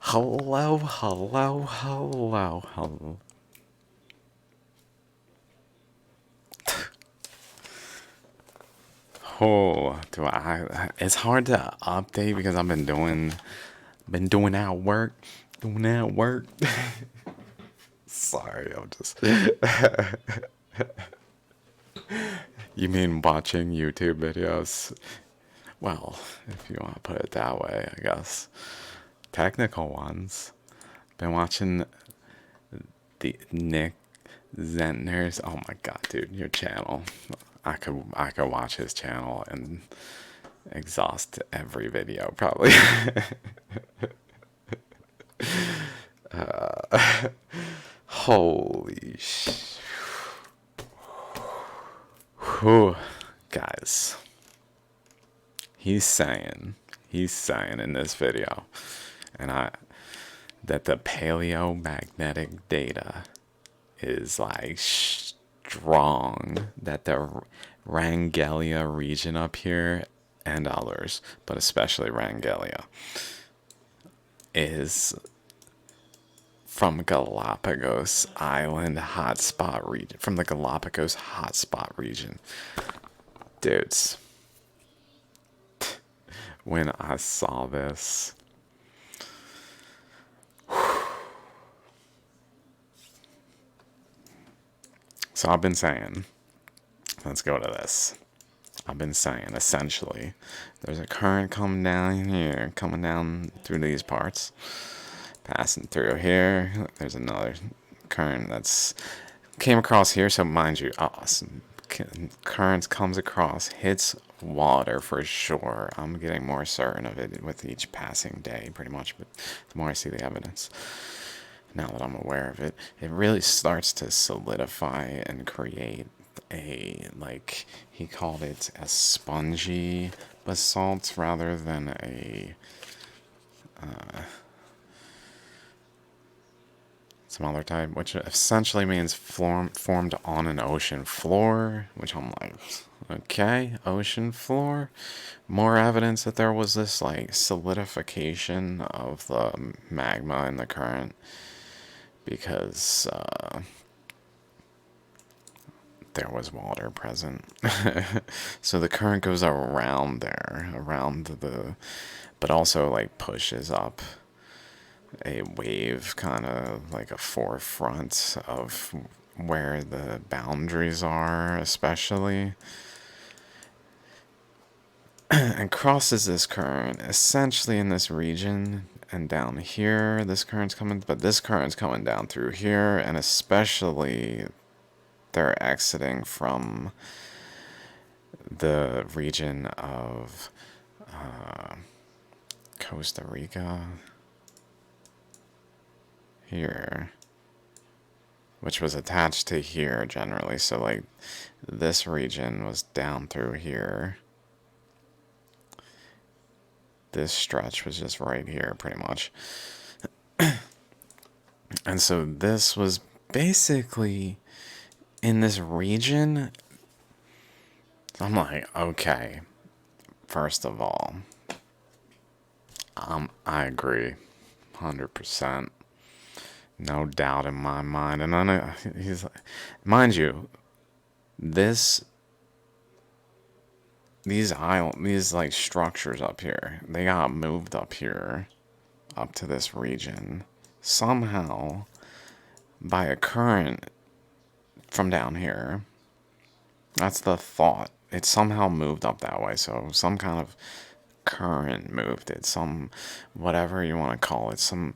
Hello, hello, hello, hello. Oh, do I? It's hard to update because I've been doing that work, doing that work. Sorry, I'm just. You mean watching YouTube videos? Well, if you want to put it that way, I guess. Technical ones. Been watching the Nick Zentner's. Oh my god, dude, your channel. I could watch his channel and exhaust every video probably. Holy sh! Whew. Guys, he's saying in this video, and I that the paleomagnetic data is like strong. That the Rangelia region up here and others, but especially Rangelia, is from Galapagos Island hotspot region. From the Galapagos hotspot region. Dudes, when I saw this, so I've been saying, let's go to this. I've been saying essentially, there's a current coming down here, coming down through these parts, passing through here. There's another current that's came across here. So mind you, awesome currents comes across, hits water for sure. I'm getting more certain of it with each passing day, pretty much. But the more I see the evidence, now that I'm aware of it, it really starts to solidify and create a, like, he called it a spongy basalt rather than a some other type, which essentially means formed on an ocean floor, which I'm like, okay, ocean floor. More evidence that there was this like solidification of the magma in the current because there was water present. So the current goes around there, around the, but also like pushes up a wave, kind of like a forefront of where the boundaries are, especially, and crosses this current essentially in this region. And down here, this current's coming, but this current's coming down through here, and especially they're exiting from the region of Costa Rica here, which was attached to here generally. So like this region was down through here. This stretch was just right here pretty much. And so this was basically in this region. I'm like, okay, first of all, I agree 100%. No doubt in my mind. And I know he's like, mind you, this these like structures up here, they got moved up here, up to this region, somehow by a current from down here. That's the thought. It somehow moved up that way. So some kind of current moved it. Some, whatever you want to call it. Some,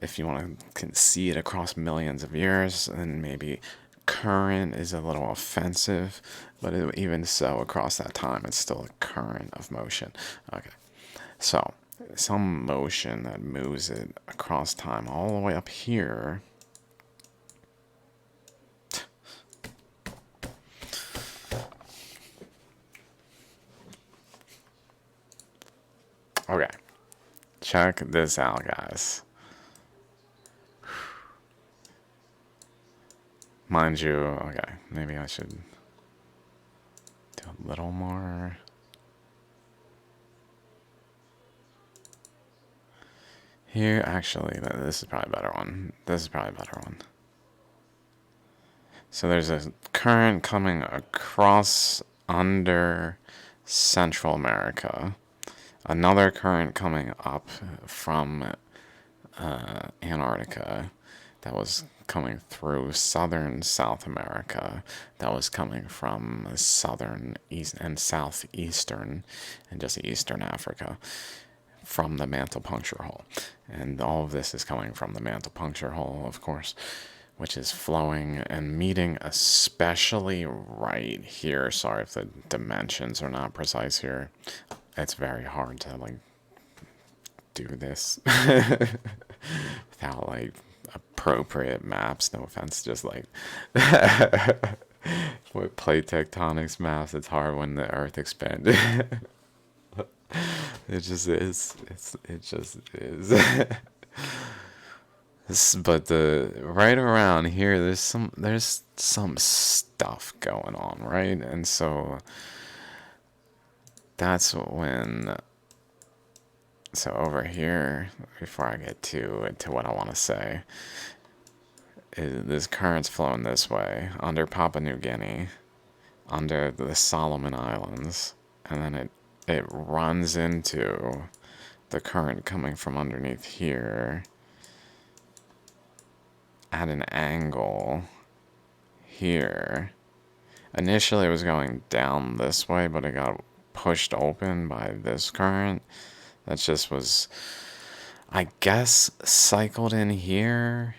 if you want to see it across millions of years, then maybe current is a little offensive, but even so, across that time, it's still a current of motion. Okay, so some motion that moves it across time all the way up here. Okay, check this out, guys. Mind you, okay, maybe I should do a little more. Here, actually, this is probably a better one. This is probably a better one. So there's a current coming across under Central America. Another current coming up from Antarctica that was coming through southern South America, that was coming from southern east and southeastern and just eastern Africa from the mantle puncture hole. And all of this is coming from the mantle puncture hole, of course, which is flowing and meeting especially right here. Sorry if the dimensions are not precise here. It's very hard to like do this without like appropriate maps. No offense, just like with plate tectonics maps, it's hard when the Earth expanded. It just is. It just is. But the right around here, there's some stuff going on, right? And so that's when. So over here, before I get to what I want to say, is this current's flowing this way under Papua New Guinea, under the Solomon Islands, and then it runs into the current coming from underneath here at an angle here. Initially, it was going down this way, but it got pushed open by this current. That just was, I guess, cycled in here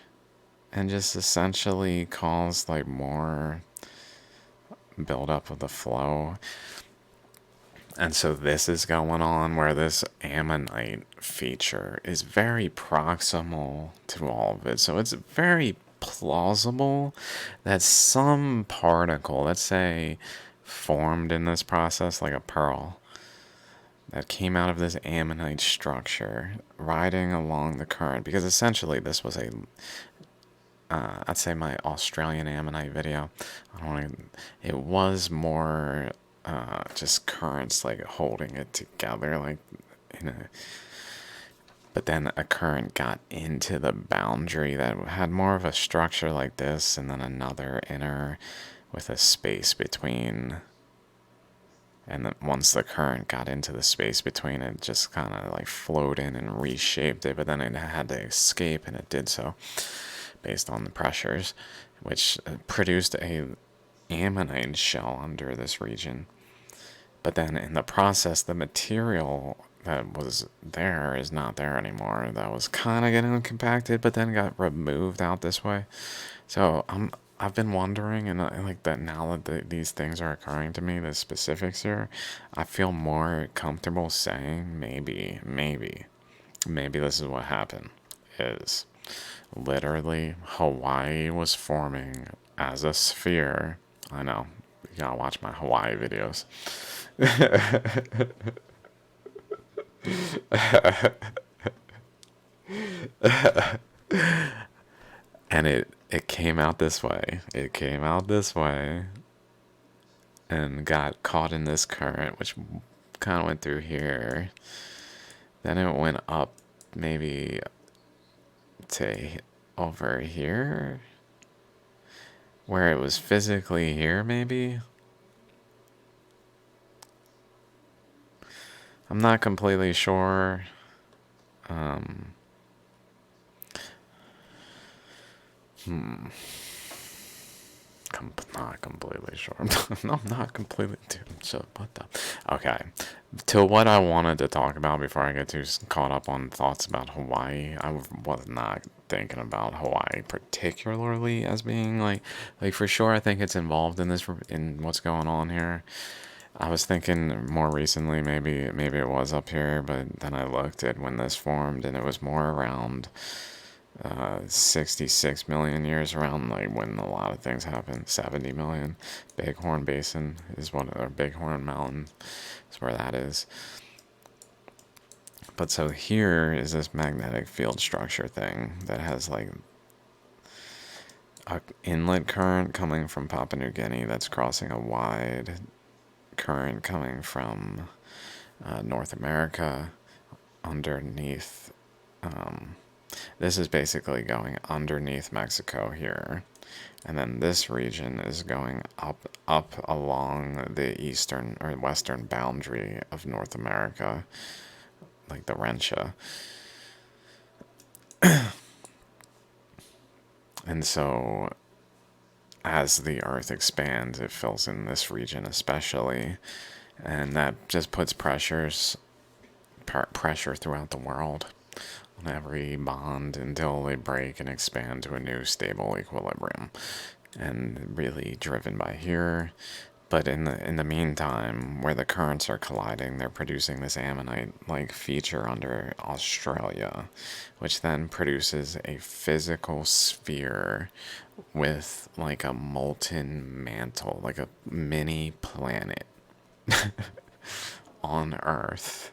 and just essentially caused like more buildup of the flow. And so this is going on where this ammonite feature is very proximal to all of it. So it's very plausible that some particle, let's say, formed in this process like a pearl, that came out of this ammonite structure riding along the current, because essentially this was I'd say my Australian ammonite video, it was more just currents like holding it together, like in a, but then a current got into the boundary that had more of a structure like this, and then another inner with a space between. And then once the current got into the space between, it just kind of like flowed in and reshaped it, but then it had to escape, and it did so based on the pressures, which produced a ammonite shell under this region. But then in the process, the material that was there is not there anymore. That was kind of getting compacted, but then got removed out this way. So I've been wondering, and like that now that these things are occurring to me, the specifics here, I feel more comfortable saying maybe this is what happened. Is literally Hawaii was forming as a sphere. I know, you gotta watch my Hawaii videos. And it came out this way. It came out this way and got caught in this current, which kind of went through here. Then it went up maybe to over here, where it was physically here, maybe. I'm not completely sure. Not completely sure. No, I'm not completely. Dude, so what the? Okay, to what I wanted to talk about before I get too caught up on thoughts about Hawaii. I was not thinking about Hawaii particularly as being like for sure. I think it's involved in this, in what's going on here. I was thinking more recently, maybe it was up here, but then I looked at when this formed, and it was more around 66 million years, around like when a lot of things happened. 70 million. Bighorn Basin is one, or Bighorn Mountain is where that is. But so here is this magnetic field structure thing that has like a inlet current coming from Papua New Guinea that's crossing a wide current coming from North America underneath This is basically going underneath Mexico here. And then this region is going up along the eastern or western boundary of North America, like the Rencha. And so as the Earth expands, it fills in this region especially, and that just puts pressure throughout the world on every bond until they break and expand to a new stable equilibrium, and really driven by here. But in the meantime, where the currents are colliding, they're producing this ammonite-like feature under Australia, which then produces a physical sphere with like a molten mantle, like a mini planet on Earth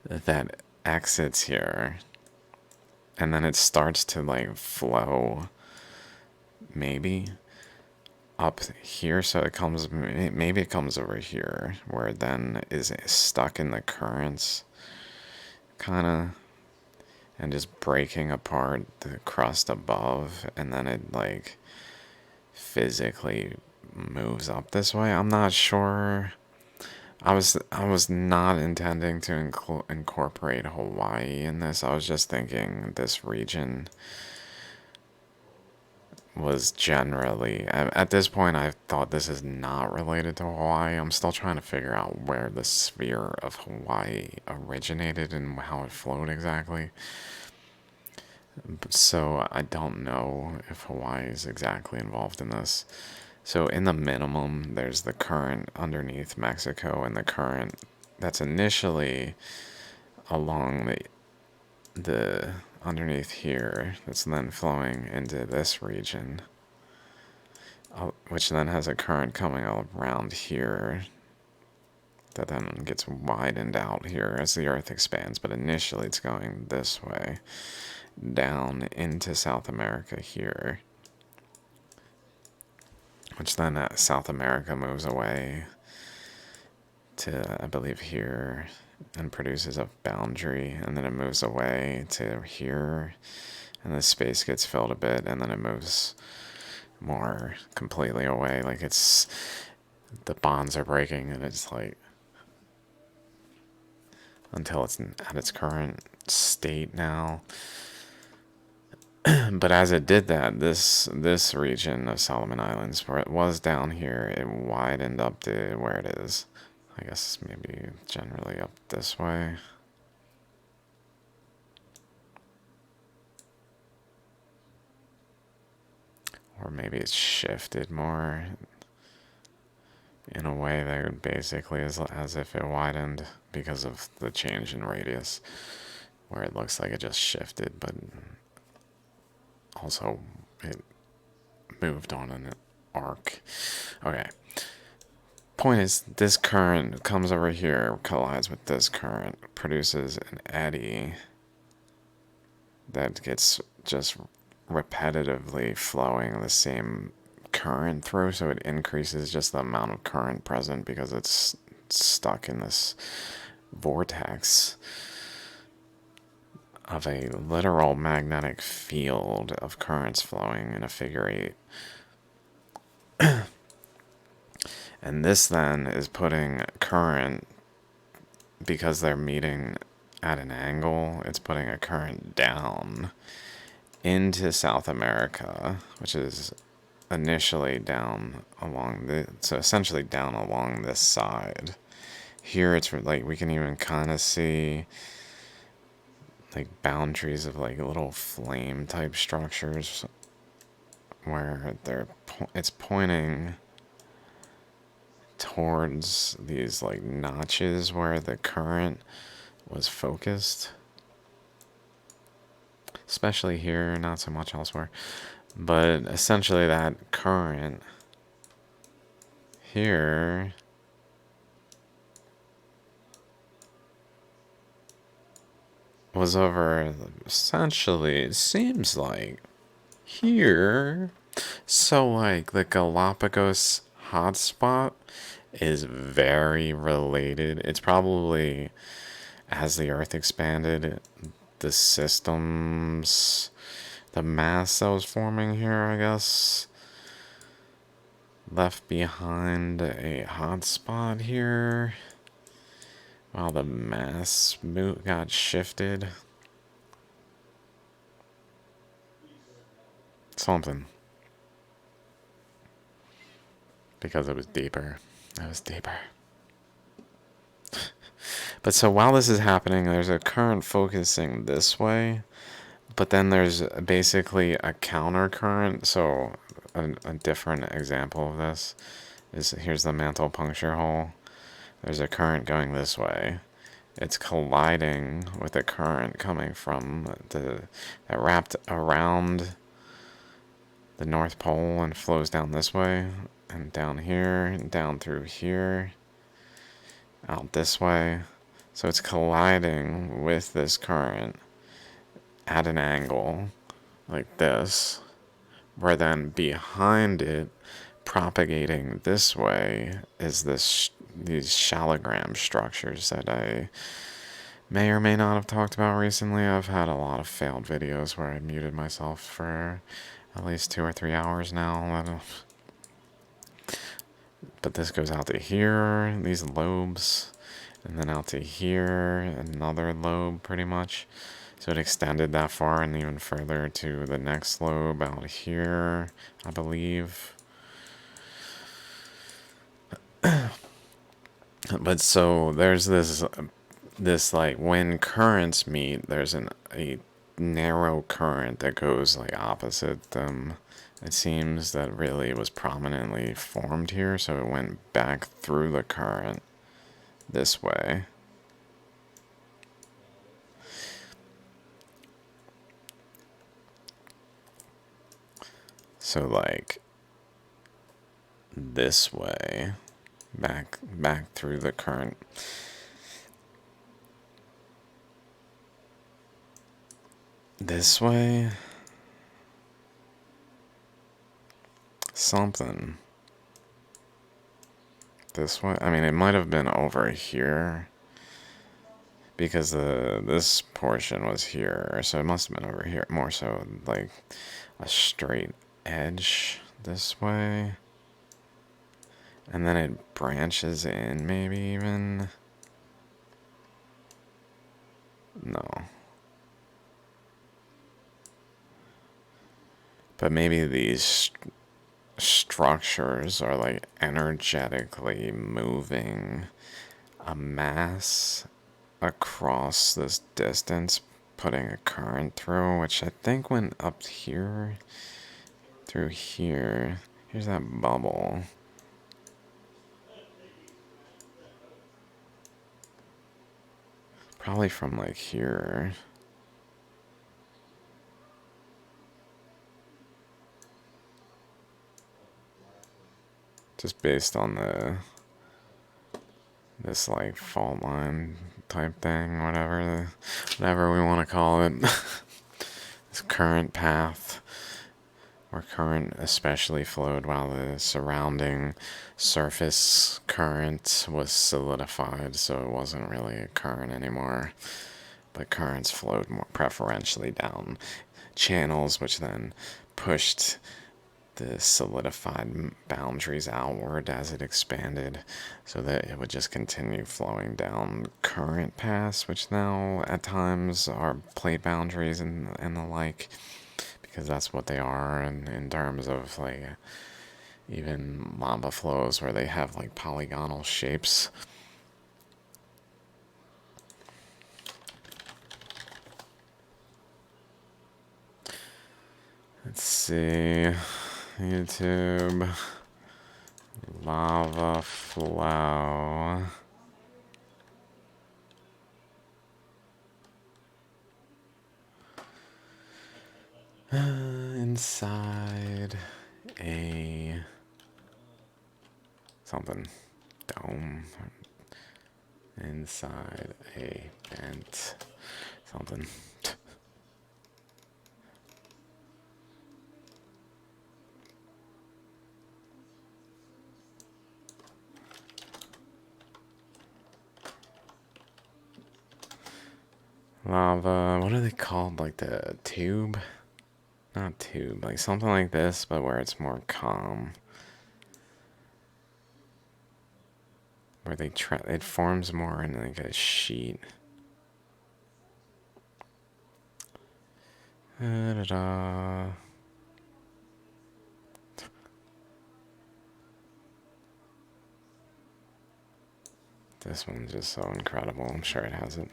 that exits here, and then it starts to like flow, maybe up here, so it comes, maybe it comes over here where it then is stuck in the currents, kind of, and just breaking apart the crust above, and then it like physically moves up this way. I'm not sure. I was not intending to incorporate Hawaii in this. I was just thinking this region was generally, at this point I thought this is not related to Hawaii. I'm still trying to figure out where the sphere of Hawaii originated and how it flowed exactly. So I don't know if Hawaii is exactly involved in this. So in the minimum, there's the current underneath Mexico and the current that's initially along the underneath here that's then flowing into this region, which then has a current coming around here that then gets widened out here as the Earth expands. But initially it's going this way down into South America here, which then South America moves away to, I believe, here and produces a boundary, and then it moves away to here, and the space gets filled a bit, and then it moves more completely away. Like it's, the bonds are breaking, and it's like, until it's at its current state now. But as it did that, this region of Solomon Islands, where it was down here, it widened up to where it is. I guess maybe generally up this way. Or maybe it's shifted more in a way that basically is as if it widened because of the change in radius, where it looks like it just shifted, but also it moved on an arc. Okay. Point is, this current comes over here, collides with this current, produces an eddy that gets just repetitively flowing the same current through, so it increases just the amount of current present because it's stuck in this vortex of a literal magnetic field of currents flowing in a figure eight. And this then is putting current, because they're meeting at an angle, it's putting a current down into South America, which is initially down along so essentially down along this side. Here it's like we can even kind of see like boundaries of like little flame type structures where it's pointing towards these like notches where the current was focused, especially here, not so much elsewhere. But essentially that current here was over, essentially, it seems like here. So like the Galapagos hotspot is very related. It's probably, as the Earth expanded, the systems, the mass that was forming here, I guess, left behind a hotspot here while the mass got shifted. Something. Because it was deeper. It was deeper. But so while this is happening, there's a current focusing this way, but then there's basically a counter current. So a different example of this is, here's the mantle puncture hole. There's a current going this way. It's colliding with a current coming from that wrapped around the North Pole and flows down this way, and down here, and down through here, out this way. So it's colliding with this current at an angle like this, where then behind it, propagating this way, is these shallogram structures that I may or may not have talked about recently. I've had a lot of failed videos where I muted myself for at least 2 or 3 hours now. But this goes out to here, these lobes, and then out to here, another lobe pretty much. So it extended that far and even further to the next lobe out here, I believe. But so there's this like, when currents meet, there's a narrow current that goes like opposite them. It seems that really was prominently formed here, so it went back through the current this way. So like this way, back through the current. This way. Something. This way. I mean, it might have been over here, because this portion was here, so it must have been over here. More so like a straight edge this way, and then it branches in, maybe even. No. But maybe these structures are like energetically moving a mass across this distance, putting a current through, which I think went up here, through here. Here's that bubble. Probably from like here. Just based on this like fault line type thing, whatever we want to call it. This current path, or current especially, flowed while the surrounding surface current was solidified, so it wasn't really a current anymore. But currents flowed more preferentially down channels, which then pushed the solidified boundaries outward as it expanded, so that it would just continue flowing down current paths, which now at times are plate boundaries and the like, because that's what they are in terms of like even lava flows where they have like polygonal shapes. Let's see. YouTube. Lava flow. Inside a something dome. Inside a vent. Something. Lava, what are they called? Like the tube? Not tube, like something like this, but where it's more calm. Where it forms more in like a sheet. Da-da-da. This one's just so incredible. I'm sure it has it.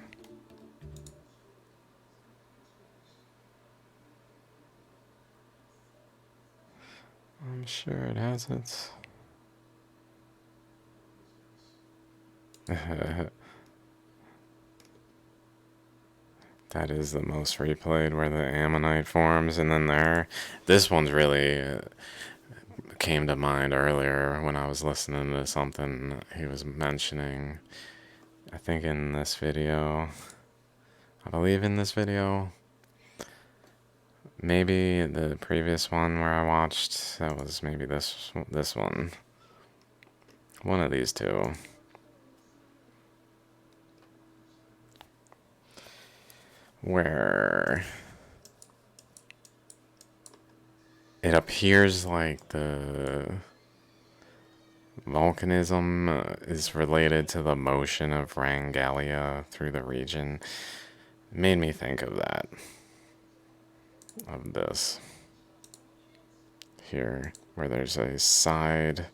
I'm sure it has it. That is the most replayed, where the ammonite forms, and then this one's really came to mind earlier when I was listening to something he was mentioning. I think in this video, I believe in this video, maybe the previous one where I watched, that was maybe this one of these two, where it appears like the volcanism is related to the motion of Rangalia through the region. It made me think of that, of this here, where there's a side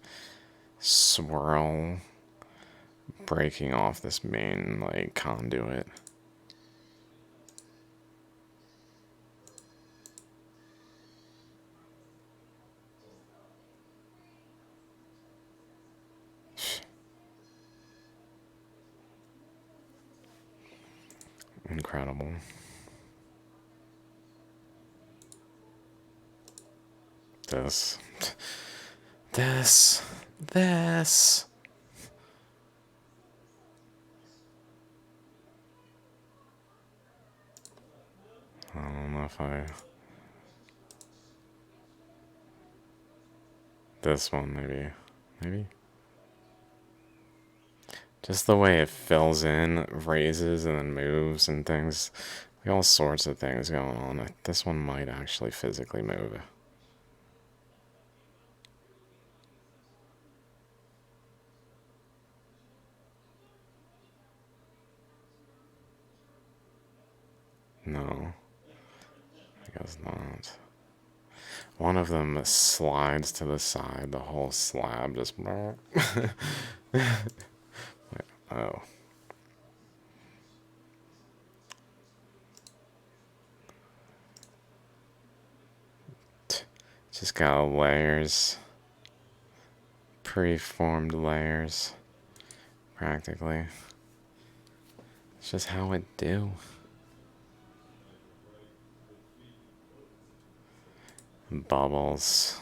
swirl breaking off this main like conduit. Incredible. This. This. This. I don't know if I... This one, maybe. Maybe? Just the way it fills in, raises, and then moves and things. Like all sorts of things going on. This one might actually physically move. No. I guess not. One of them slides to the side, the whole slab just... Oh. Just got layers. Preformed layers. Practically. It's just how it do. Bubbles.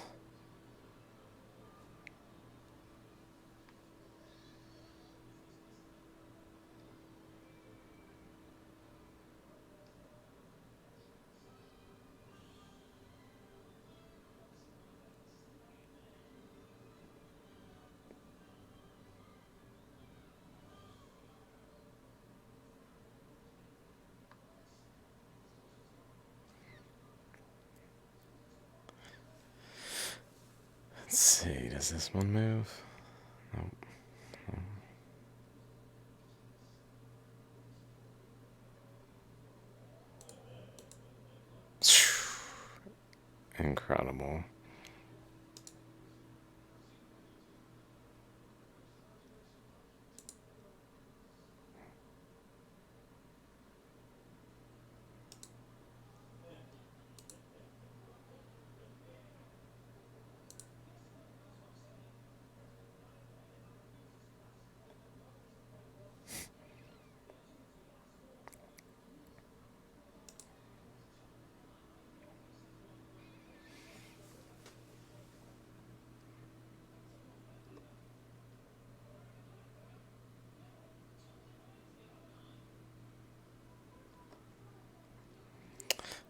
Let's see, does this one move? Nope. Incredible.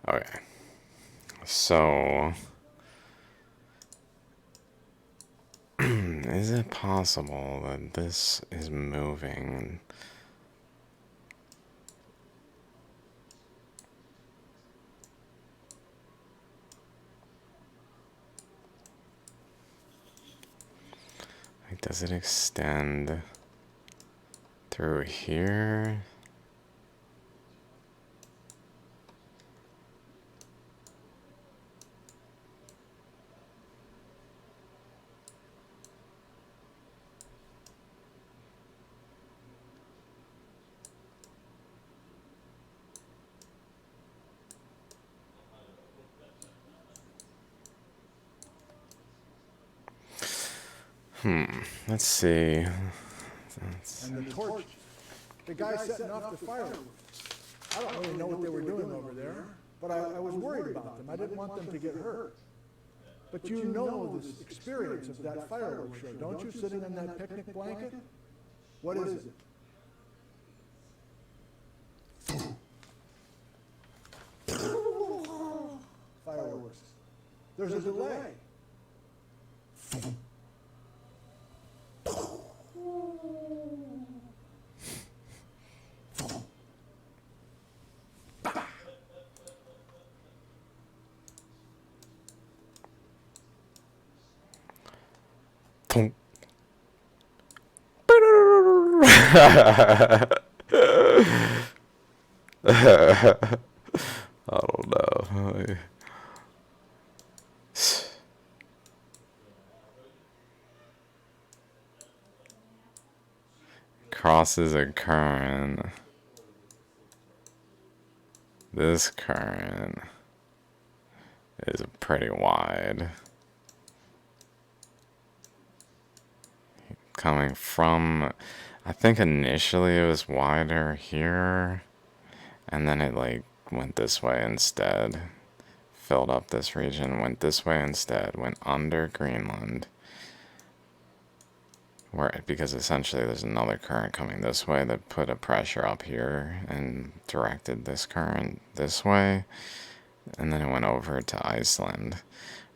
Okay. So, is it possible that this is moving Does it extend through here? Let's see. And the torch, the guy setting off the fireworks. I don't really know what they were doing over there, but I was worried about them. I didn't want them to get hurt. But you know this experience of that fireworks show, don't you, sitting on that picnic blanket? What is it? Fireworks. There's a delay. I don't know. Crosses a current. This current is pretty wide. Coming from, I think initially it was wider here, and then it like went this way instead. Filled up this region, went this way instead, went under Greenland. Because essentially there's another current coming this way that put a pressure up here and directed this current this way, and then it went over to Iceland,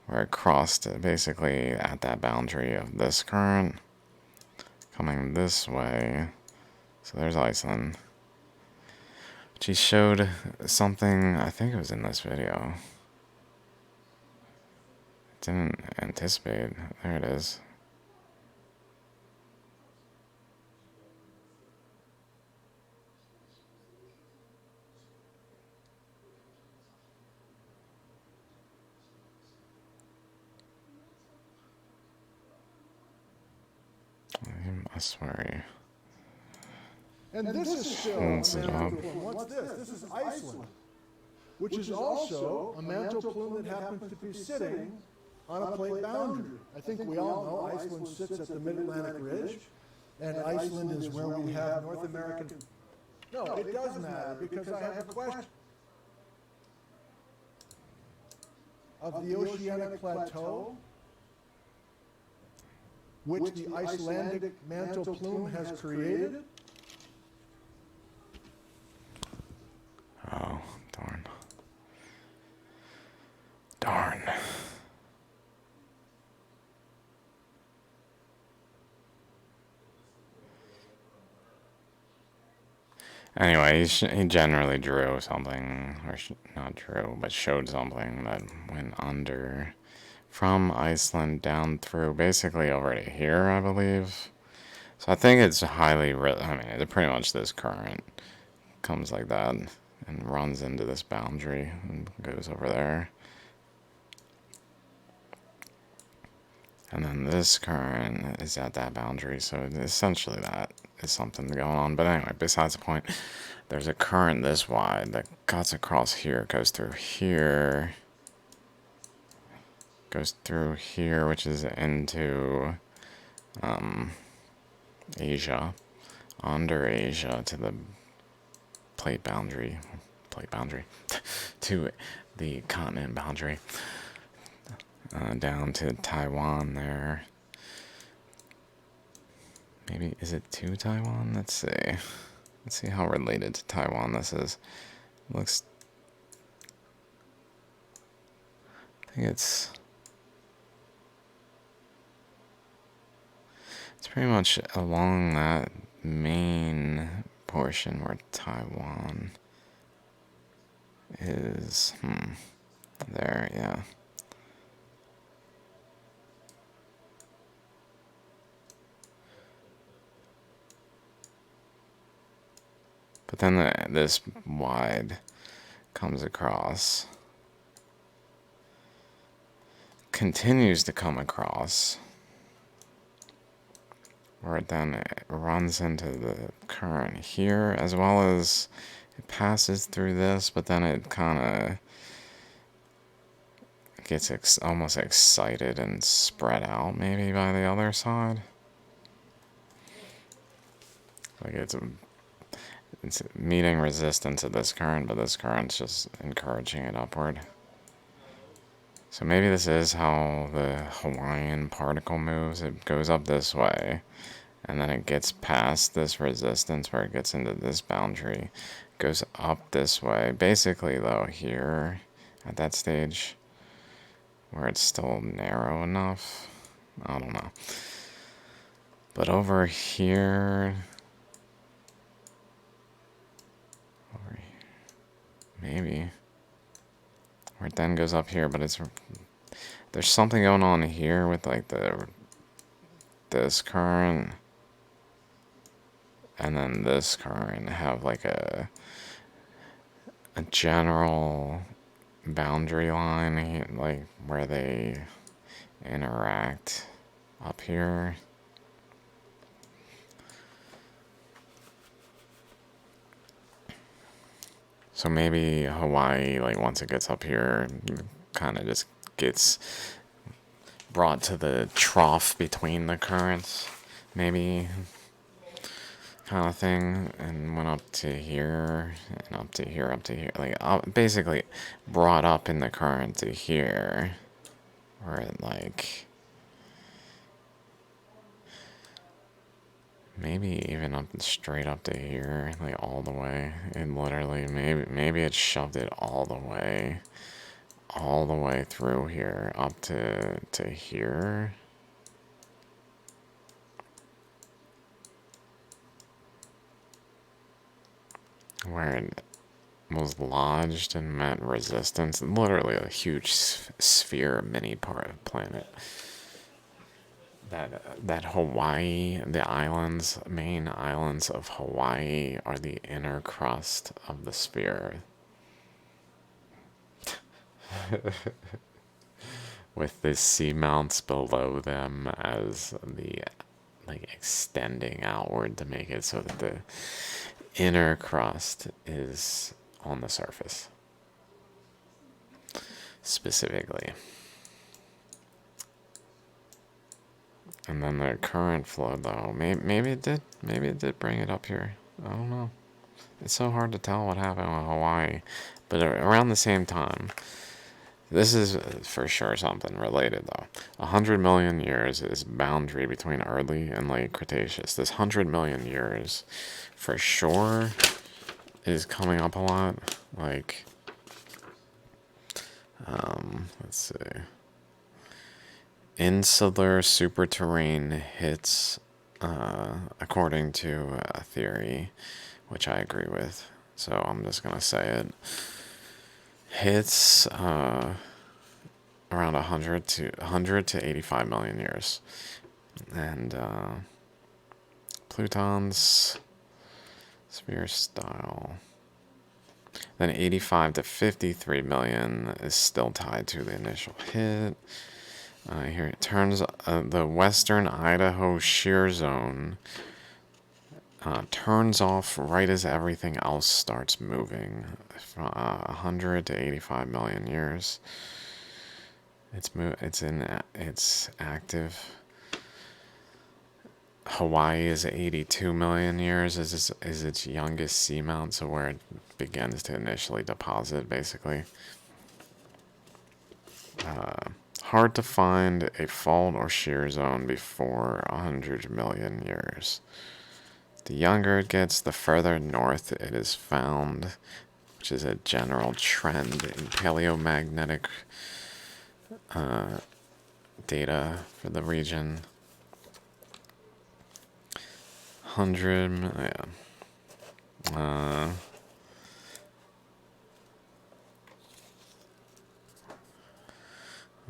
where it crossed basically at that boundary of this current coming this way. So there's Iceland. She showed something, I think it was in this video. Didn't anticipate. There it is. I swear. And this is still a mantle plume. What's this? This is Iceland, which is also a mantle plume that happens to be sitting on a plate boundary. I think we all know Iceland sits at the Mid-Atlantic Ridge, and Iceland is where we have North American... No, it does matter, because I have a question. Of the oceanic plateau, which the Icelandic mantle plume has created, oh, darn. Darn. Anyway, he generally drew something, or not drew, but showed something that went under from Iceland down through basically over to here, I believe. So I think it's highly, I mean, it's pretty much this current comes like that and runs into this boundary and goes over there. And then this current is at that boundary, so essentially that is something going on. But anyway, besides the point, there's a current this wide that cuts across here, goes through here, which is into Asia, under Asia to the plate boundary, to the continent boundary. Down to Taiwan there. Maybe, is it to Taiwan? Let's see. Let's see how related to Taiwan this is. Looks... I think it's pretty much along that main portion where Taiwan is. There, yeah. But then this wide comes across, continues to come across, where then it runs into the current here, as well as it passes through this, but then it kind of gets almost excited and spread out maybe by the other side. Like it's meeting resistance of this current, but this current's just encouraging it upward. So maybe this is how the Hawaiian particle moves. It goes up this way, and then it gets past this resistance where it gets into this boundary, goes up this way. Basically, though, here at that stage where it's still narrow enough, I don't know. But over here, maybe, where it then goes up here, but there's something going on here with like this current and then this current have like a general boundary line, like where they interact up here. So maybe Hawaii, like once it gets up here, kind of just gets brought to the trough between the currents, maybe, kind of thing, and went up to here, and up to here, up to here, like basically brought up in the current to here, where it like, maybe even up straight up to here, like all the way. It literally, maybe it shoved it all the way through here, up to here. Where it was lodged and met resistance. Literally a huge sphere, mini part of the planet. That Hawaii, the islands, main islands of Hawaii are the inner crust of the sphere. With the seamounts below them as the like extending outward to make it so that the inner crust is on the surface. Specifically. And then the current flow, though, maybe it did bring it up here. I don't know. It's so hard to tell what happened with Hawaii. But around the same time, this is for sure something related, though. 100 million years is boundary between early and late Cretaceous. This 100 million years, for sure, is coming up a lot. Like, let's see. Insular superterrane hits, according to a theory, which I agree with, so I'm just going to say it, hits around 100 to 85 million years. And Pluton's sphere style. Then 85 to 53 million is still tied to the initial hit. Here it turns the western Idaho shear zone turns off right as everything else starts moving. 100 to 85 million years. It's active. Hawaii is 82 million years is its youngest seamount, so where it begins to initially deposit, basically. Hard to find a fault or shear zone before 100 million years. The younger it gets, the further north it is found, which is a general trend in paleomagnetic data for the region. 100, yeah.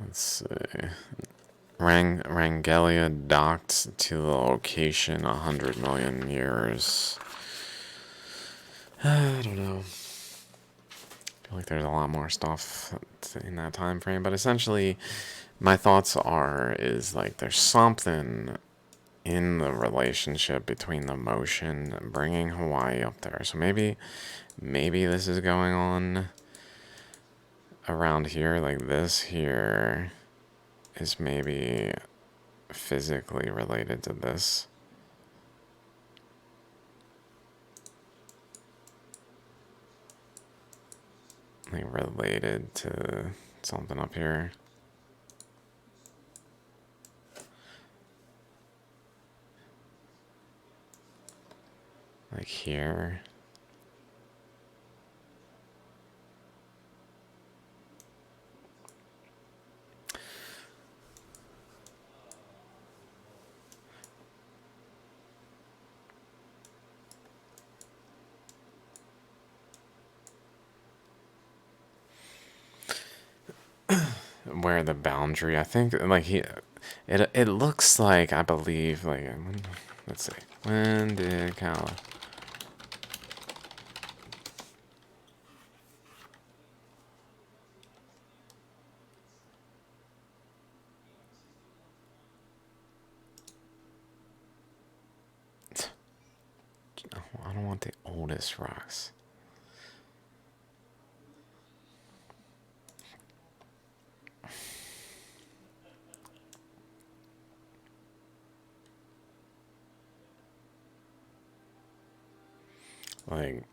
Let's see. Rangelia docked to the location 100 million years I don't know. I feel like there's a lot more stuff in that time frame, but essentially, my thoughts are is like there's something in the relationship between the motion and bringing Hawaii up there. So maybe this is going on around here, like this here is maybe physically related to this. Like related to something up here. Like here. Where the boundary, I think, like it looks like, I believe, like, let's see, when did Cal? I don't want the oldest rocks. Like,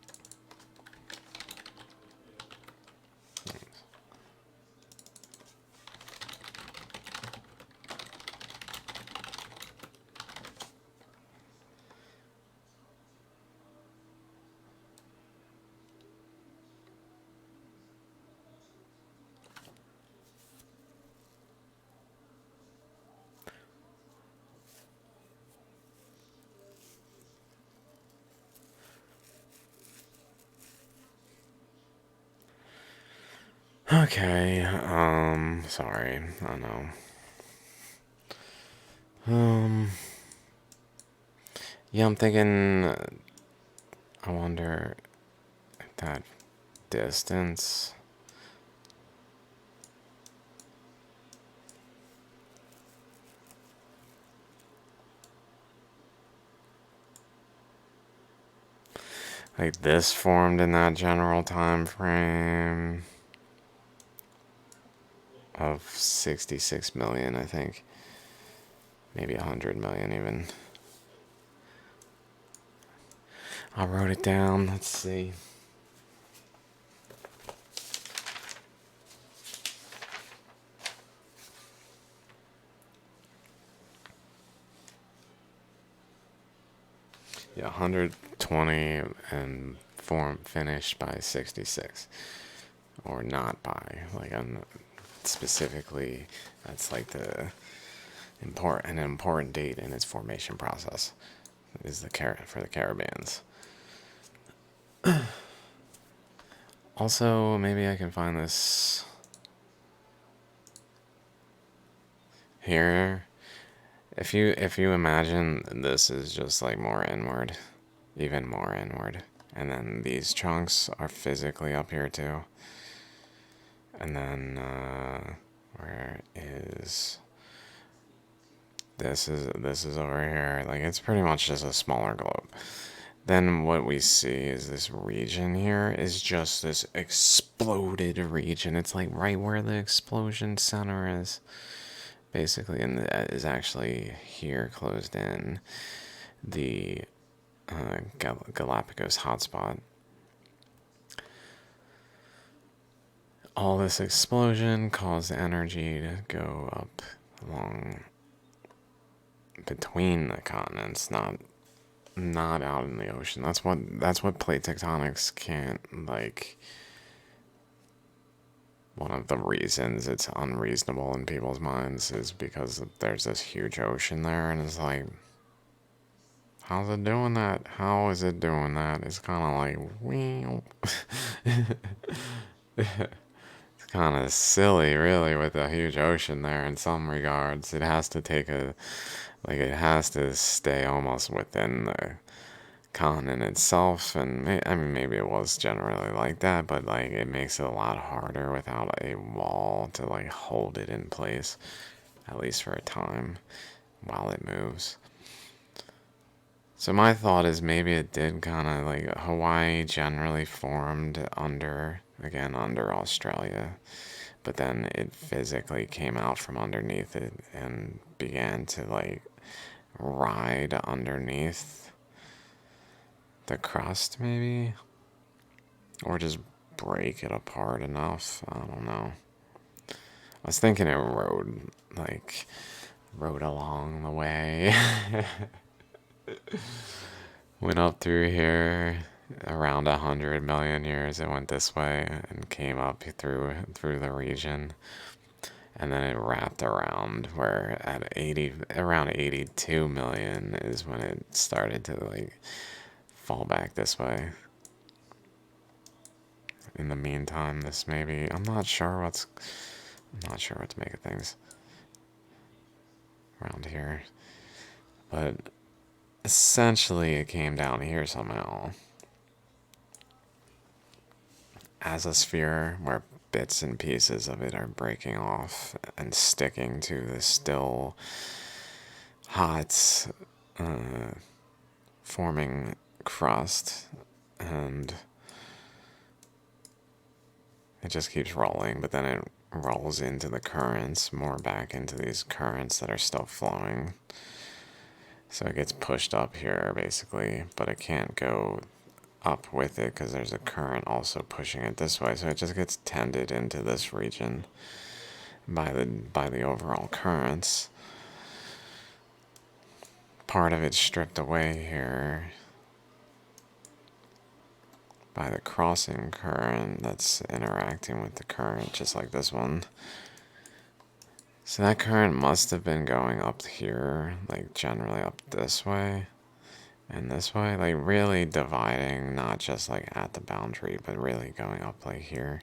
okay, sorry, I know. Yeah, I'm thinking, I wonder if that distance. Like this formed in that general time frame of 66 million, I think. Maybe 100 million even. I wrote it down. Let's see. Yeah, 120 and form finished by 66. Or not by. Like, I'm specifically, that's like an important date in its formation process is for the caravans. Also, maybe I can find this here. If you imagine this is just like more inward, even more inward, and then these chunks are physically up here too, and then where is this is over here. Like, it's pretty much just a smaller globe. Then what we see is this region here is just this exploded region. It's like right where the explosion center is, basically, and that is actually here closed in the Galapagos hotspot. All this explosion caused energy to go up along between the continents, not out in the ocean. That's what plate tectonics can't, like, one of the reasons it's unreasonable in people's minds is because there's this huge ocean there, and it's like, how's it doing that? How is it doing that? It's kind of like, wee. It's kind of silly, really, with a huge ocean there in some regards. It has to stay almost within the continent itself, and I mean maybe it was generally like that, but like it makes it a lot harder without a wall to like hold it in place, at least for a time while it moves. So my thought is maybe it did kind of like Hawaii generally formed under Australia, but then it physically came out from underneath it and began to like ride underneath the crust maybe, or just break it apart enough. I don't know. I was thinking it rode along the way. Went up through here around 100 million years. It went this way and came up through the region, and then it wrapped around where at around 82 million is when it started to like fall back this way. In the meantime, this maybe I'm not sure what to make of things around here, but essentially it came down here somehow as a sphere where bits and pieces of it are breaking off and sticking to the still hot forming crust, and it just keeps rolling, but then it rolls into the currents, more back into these currents that are still flowing. So it gets pushed up here basically, but it can't go up with it because there's a current also pushing it this way. So it just gets tended into this region by the overall currents. Part of it's stripped away here by the crossing current that's interacting with the current, just like this one. So that current must have been going up here, like generally up this way and this way, like really dividing, not just like at the boundary, but really going up like here,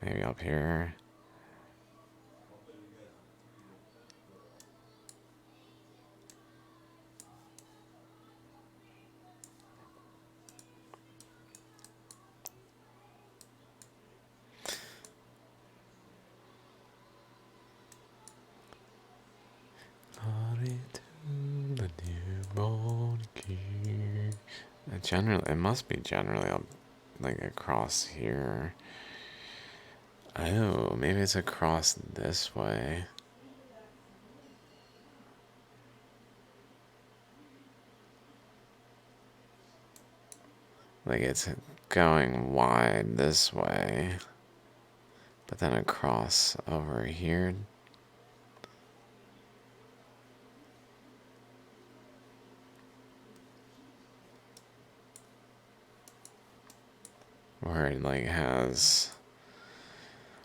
maybe up here. It must be generally up, like across here. Oh, maybe it's across this way. Like it's going wide this way, but then across over here. Where it like has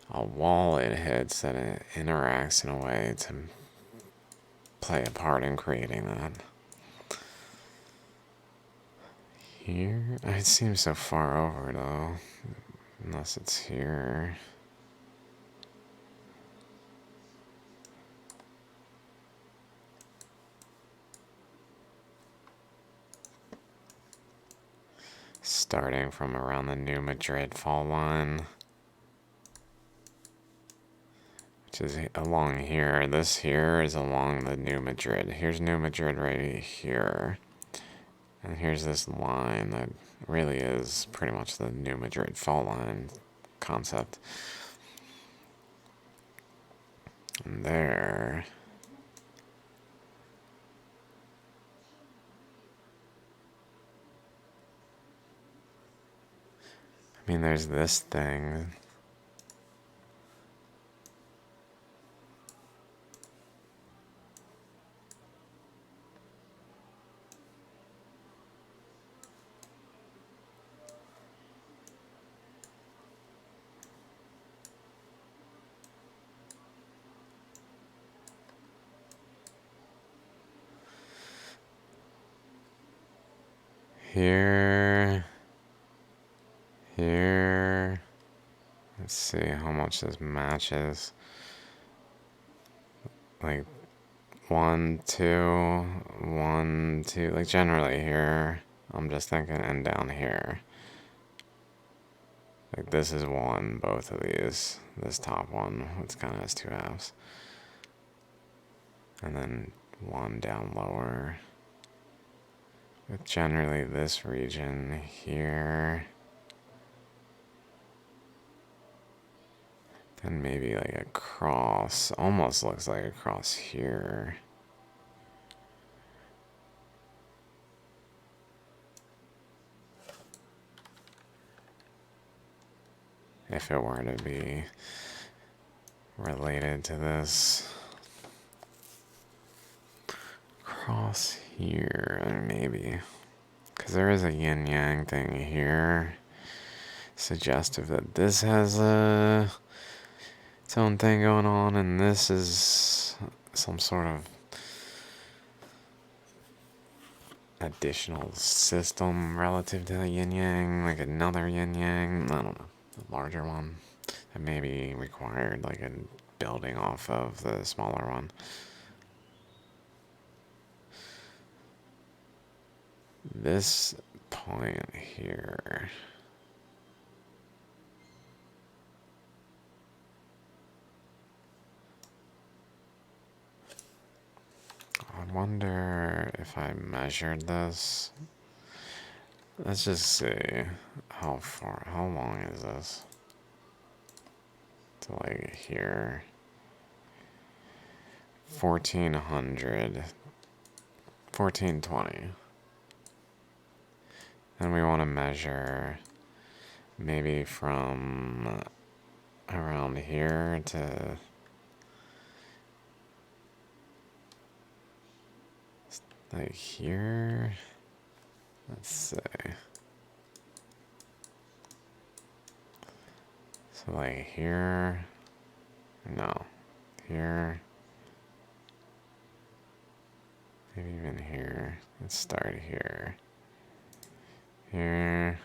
a wall it hits that it interacts in a way to play a part in creating that. Here? It seems so far over though, unless it's here. Starting from around the New Madrid fault line, which is along here. This here is along the New Madrid. Here's New Madrid right here. And here's this line that really is pretty much the New Madrid fault line concept. And there. I mean, there's this thing. Here. Here. Let's see how much this matches. Like 1, 2, 1, 2. Like generally here, I'm just thinking, and down here. Like this is 1, both of these. This top one, which kind of has 2 halves. And then 1 down lower. With generally this region here. Then maybe like a cross. Almost looks like a cross here. If it were to be related to this. Cross here, maybe. Because there is a yin-yang thing here. Suggestive that this has its own thing going on, and this is some sort of additional system relative to the yin-yang, like another yin-yang, I don't know, a larger one that may be required, like a building off of the smaller one. This point here. I wonder if I measured this. Let's just see how long is this? To like here. 1400. 1420. Then we want to measure maybe from around here to like here. Let's see. So like here. No. Here. Maybe even here. Let's start here. Here.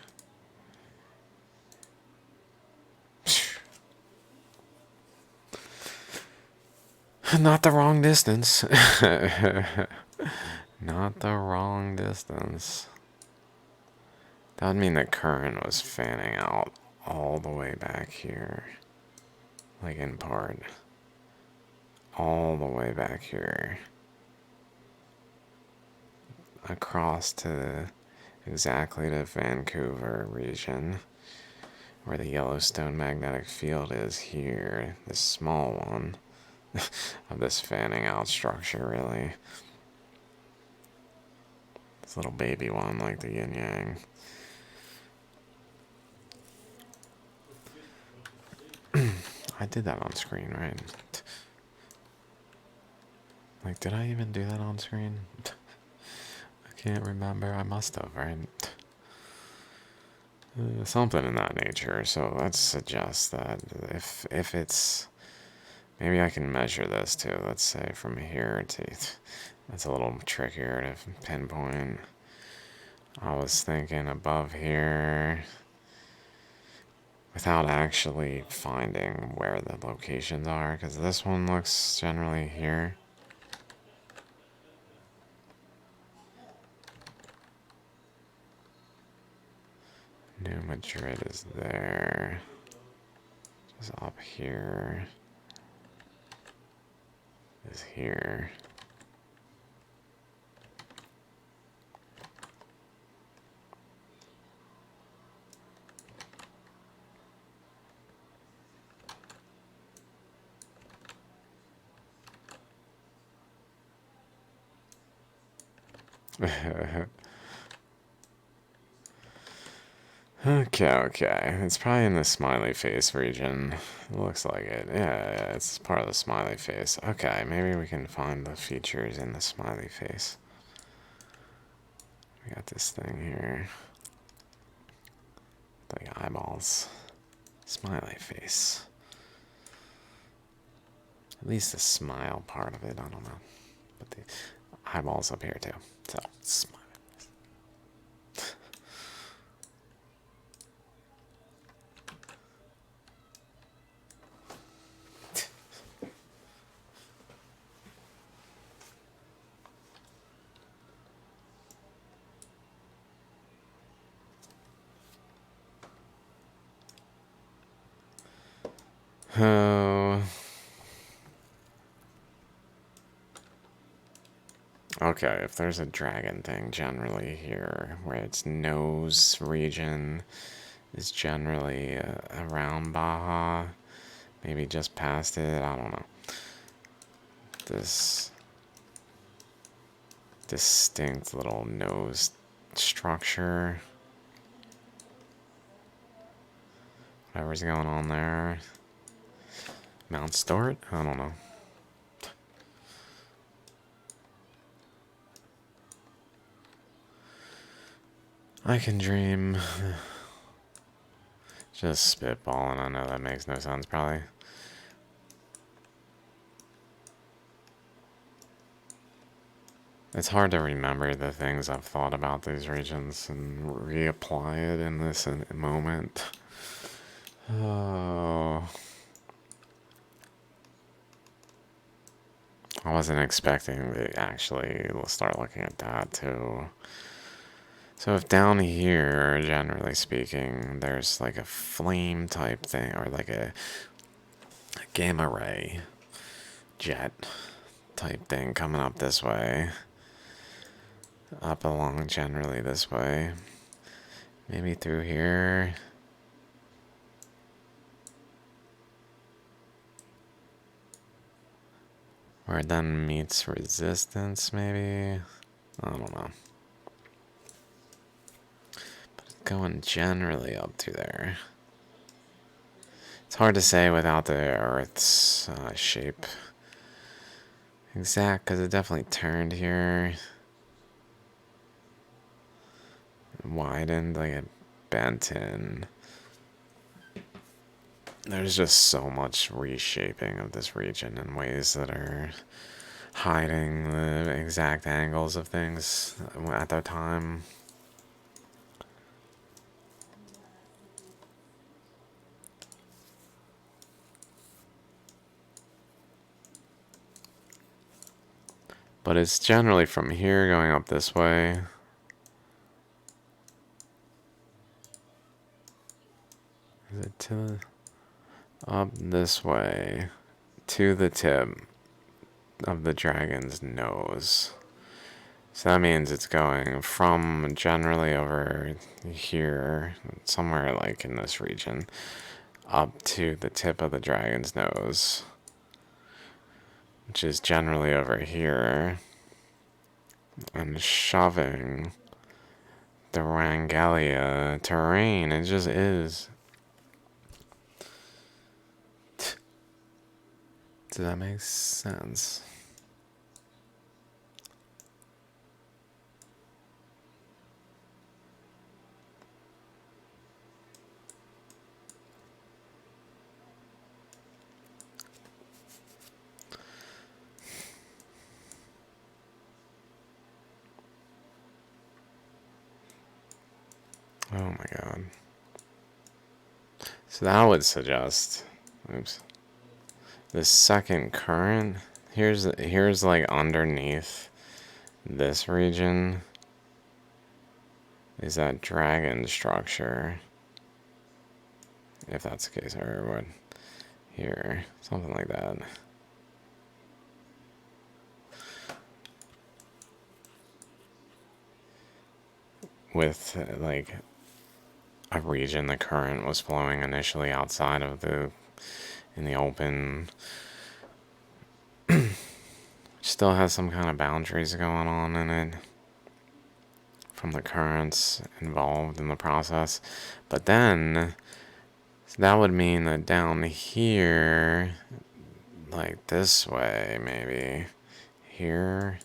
Not the wrong distance. Not the wrong distance. That would mean the current was fanning out all the way back here. Like in part. All the way back here. Across to exactly to Vancouver region. Where the Yellowstone magnetic field is here. This small one. Of this fanning out structure, really. This little baby one, like the yin yang. I did that on screen, right? Like, did I even do that on screen? I can't remember. I must have, right? Something in that nature. So let's suggest that if it's... Maybe I can measure this too. Let's say from here to... That's a little trickier to pinpoint. I was thinking above here... Without actually finding where the locations are, because this one looks generally here. New Madrid is there. Just up here. Is here. Okay. It's probably in the smiley face region. It looks like it. Yeah, it's part of the smiley face. Okay, maybe we can find the features in the smiley face. We got this thing here. Like eyeballs. Smiley face. At least the smile part of it, I don't know. But the eyeballs up here too. So, smile. Oh. Okay, if there's a dragon thing generally here, where its nose region is generally around Baja, maybe just past it, I don't know. This distinct little nose structure. Whatever's going on there. Mount Stuart? I don't know. I can dream. Just spitballing. I know that makes no sense, probably. It's hard to remember the things I've thought about these regions and reapply it in this moment. Oh. I wasn't expecting to actually start looking at that too. So if down here, generally speaking, there's like a flame type thing, or like a gamma ray jet type thing coming up this way, up along generally this way, maybe through here. Where it then meets resistance, maybe? I don't know. But it's going generally up to there. It's hard to say without the Earth's shape exact, because it definitely turned here. Widened, like it bent in. There's just so much reshaping of this region in ways that are hiding the exact angles of things at the time. But it's generally from here going up this way. Is it to up this way to the tip of the dragon's nose? So that means it's going from generally over here, somewhere like in this region, up to the tip of the dragon's nose, which is generally over here, and shoving the Rangalia terrain. It just is. Does that make sense? Oh my god. So that would suggest, oops, the second current, here's like underneath this region is that dragon structure. If that's the case, or what? Here, something like that. With like a region the current was flowing initially outside of in the open. Still has some kind of boundaries going on in it from the currents involved in the process. But then, so that would mean that down here, like this way maybe, here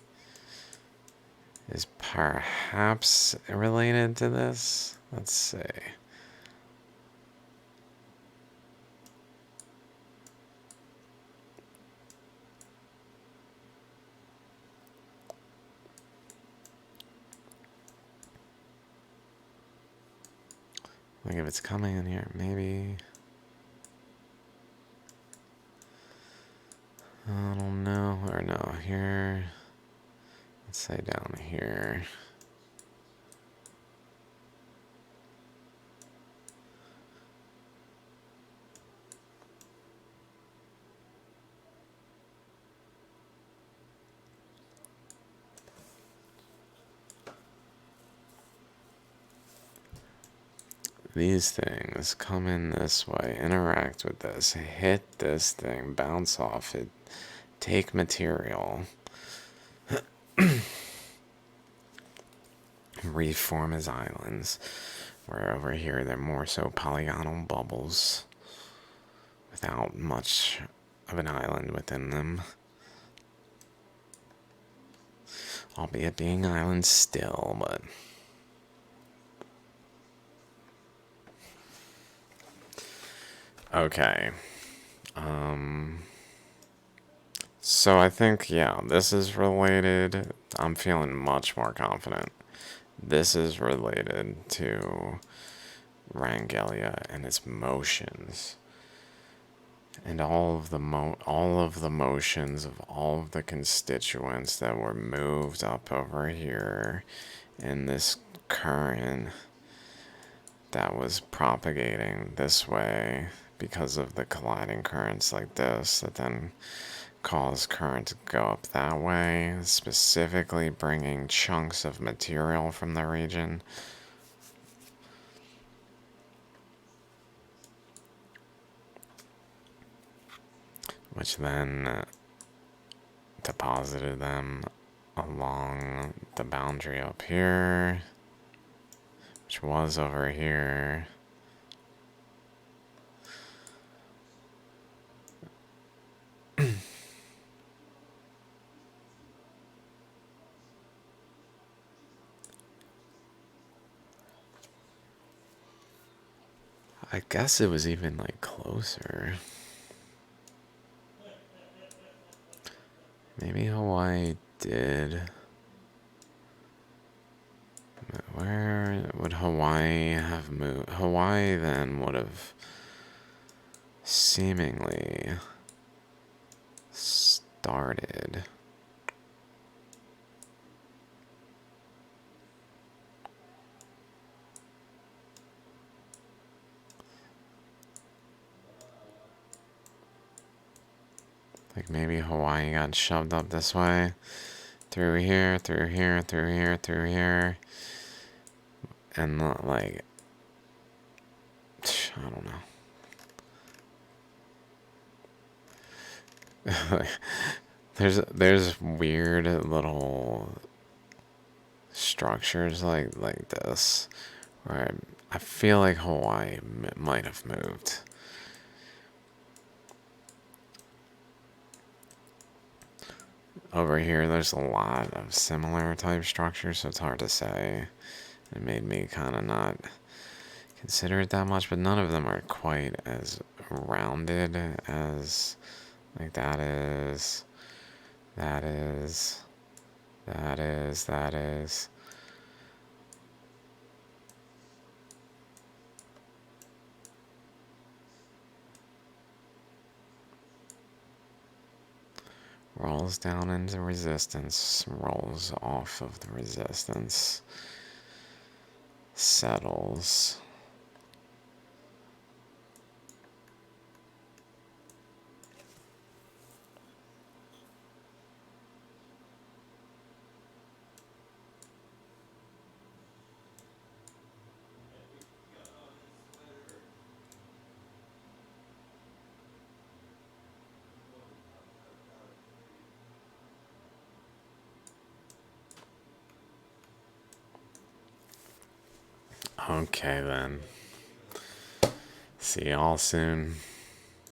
is perhaps related to this. Let's see. Like if it's coming in here, maybe. I don't know. Or no, here. Let's say down here. these things come in this way, interact with this, hit this thing, bounce off it, take material, reform as islands, where over here they're more so polygonal bubbles without much of an island within them, albeit being islands still, but okay. So I think, yeah, this is related. I'm feeling much more confident. This is related to Rangelia and its motions. And all of the motions of all of the constituents that were moved up over here in this current that was propagating this way because of the colliding currents like this that then cause current to go up that way, specifically bringing chunks of material from the region. Which then deposited them along the boundary up here, which was over here. I guess it was even like closer. Maybe Hawaii did. Where would Hawaii have moved? Hawaii then would have seemingly started. Like maybe Hawaii got shoved up this way, through here, through here, through here, through here, and not like, I don't know. there's weird little structures like this where I feel like Hawaii might have moved. Over here, there's a lot of similar type structures, so it's hard to say. It made me kind of not consider it that much, but none of them are quite as rounded as, like, that is, that is, that is, that is. Rolls down into resistance, rolls off of the resistance, settles. Okay then. See y'all soon.